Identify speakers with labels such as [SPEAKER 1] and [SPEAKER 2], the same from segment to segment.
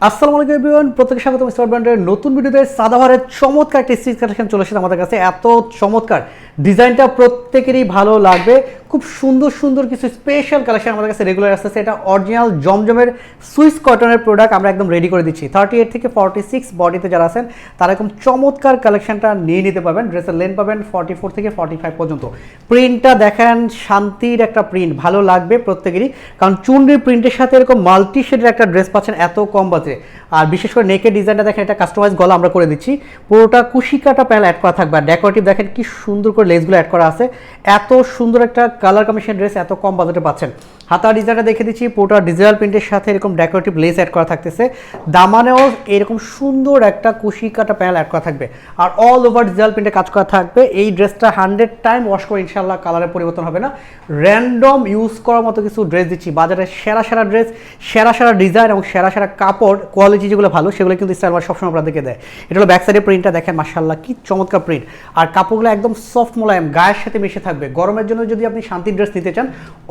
[SPEAKER 1] আসসালামু আলাইকুম এভরিওয়ান, প্রত্যেককে স্বাগতম স্টার ব্র্যান্ডের নতুন ভিডিওতে। সাদাভারের চমৎকার একটা স্টিচ কালেকশন চলে এসেছে আমাদের কাছে। এত চমৎকার ডিজাইনটা প্রত্যেকেরই ভালো লাগবে। খুব সুন্দর সুন্দর কিছু স্পেশাল কালেকশন আমাদের কাছে রেগুলার আসতেছে। এটা অরিজিনাল জমজমের সুইস কটনের প্রোডাক্ট আমরা একদম রেডি করে দিচ্ছি। 38 থেকে 46 বডিতে যারা আছেন তারা এরকম চমৎকার কালেকশনটা নিয়ে নিতে পারবেন। ড্রেসের লেন্থ পাবেন 44 থেকে 45 পর্যন্ত। প্রিন্টটা দেখেন, শান্তির একটা প্রিন্ট, ভালো লাগবে প্রত্যেকেরই, কারণ চুনরির প্রিন্টের সাথে এরকম মাল্টি শেডের একটা ড্রেস পাচ্ছেন এত কম বাজে। আর বিশেষ করে নেকের ডিজাইনটা দেখেন, এটা কাস্টমাইজ গলা আমরা করে দিচ্ছি। পুরোটা কুশিকাটা প্যানেল অ্যাড করা থাকবে। আর ডেকোরেটিভ দেখেন কি সুন্দর করে লেসগুলো অ্যাড করা আছে। এত সুন্দর একটা কালার কম্বিনেশন ড্রেস এত কম বাজেটে পাচ্ছেন। হাতা ডিজাইনটা দেখে দিচ্ছি, পুরোটা ডিজিটাল প্রিন্টের সাথে এরকম ডেকোরেটিভ লেস অ্যাড করা থাকতেছে। দামানেও এরকম সুন্দর একটা কুশিকাটা প্যানেল অ্যাড করা থাকবে। আর অল ওভার ডিজিটাল প্রিন্টে কাজ করা থাকবে। এই ড্রেসটা 100 টাইম ওয়াশ করে ইনশাল্লাহ কালারের পরিবর্তন হবে না। র্যান্ডম ইউজ করার মতো কিছু ড্রেস দিচ্ছি। বাজারে সেরা সেরা ড্রেস, সেরা সেরা ডিজাইন এবং সেরা সেরা কাপড়, কোয়ালিটি যেগুলো ভালো সেগুলো কিন্তু স্টাইল মার্ট সবসময় আপনাদেরকে দেয়। এটা হলো ব্যাক সাইডের প্রিন্টটা দেখেন, মাশাআল্লাহ কি চমৎকার প্রিন্ট। আর কাপড়গুলো একদম সফট মোলায়েম, গায়ের সাথে মিশে থাকবে। গরমের জন্য যদি আপনি শান্তির ড্রেস নিতে চান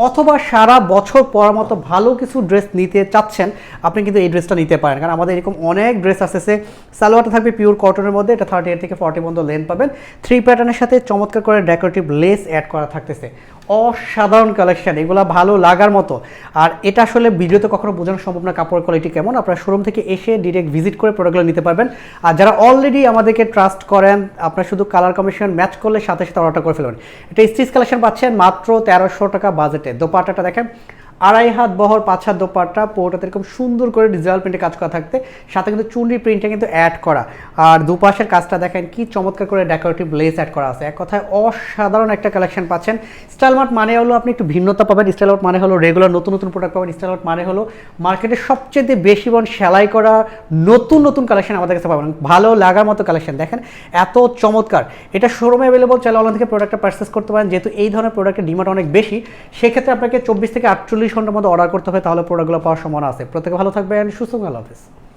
[SPEAKER 1] অথবা সারা বছর পরার মতো ভালো কিছু ড্রেস নিতে চাচ্ছেন, আপনি কিন্তু এই ড্রেসটা নিতে পারেন। কারণ আমাদের এরকম অনেক ড্রেস আসতেছে। সালোয়ারটা থাকবে পিওর কটনের মধ্যে। এটা 38 থেকে 40 পর্যন্ত লেন্থ পাবেন। 3 প্যাটার্নের সাথে চমৎকার করে ডেকোরেটিভ লেস অ্যাড করা থাকতেছে। অসাধারণ কালেকশন, এগুলো ভালো লাগার মতো। আর এটা আসলে ভিডিওতে কখনো বোঝানো সম্ভব না কাপড়ের কোয়ালিটি কেমন। আপনারা শোরুম থেকে এসে ডিরেক্ট ভিজিট করে প্রোডাক্টগুলো নিতে পারবেন। আর যারা অলরেডি আমাদেরকে ট্রাস্ট করেন, আপনারা শুধু কালার কম্বিনেশন ম্যাচ করলে সাথে সাথে অর্ডার করে ফেলবেন। এটা স্টিচ কালেকশন পাচ্ছেন মাত্র 1300 টাকা বাজেটে। দোপাট্টাটা দেখেন, 2.5 হাত বহর 5 হাত দোপাট্টা, পুরোটাতে এরকম সুন্দর করে ডিজিটাল প্রিন্টে কাজ করা থাকতে, সাথে কিন্তু চুনরি প্রিন্টটা কিন্তু অ্যাড করা। আর দুপাশের কাজটা দেখেন কি চমৎকার করে ডেকোরেটিভ লেস অ্যাড করা আছে। এক কথায় অসাধারণ একটা কালেকশন পাচ্ছেন। স্টাইল মার্ট মানে হলো আপনি একটু ভিন্নতা পাবেন। স্টাইল মার্ট মানে হলো রেগুলার নতুন নতুন প্রোডাক্ট পাবেন। স্টাইল মার্ট মানে হলো মার্কেটে সবচেয়ে বেশি সেলাই করা নতুন নতুন কালেকশন আমাদের কাছে পাবেন। ভালো লাগার মতো কালেকশন দেখেন, এত চমৎকার। এটা শোরুমে অ্যাভেলেবল, চাইলে অনলাইন থেকে প্রোডাক্টটা পারচেস করতে পারেন। যেহেতু এই ধরনের প্রোডাক্টের ডিমান্ড অনেক বেশি, সেক্ষেত্রে আপনাকে 24 থেকে 48 ঘন্টার মধ্যে অর্ডার করতে হবে, তাহলে প্রোডাক্টগুলো পাওয়ার সম্ভাবনা আছে। প্রত্যেকে ভালো থাকবেন, সুস্থ, আল্লাহ হাফেজ।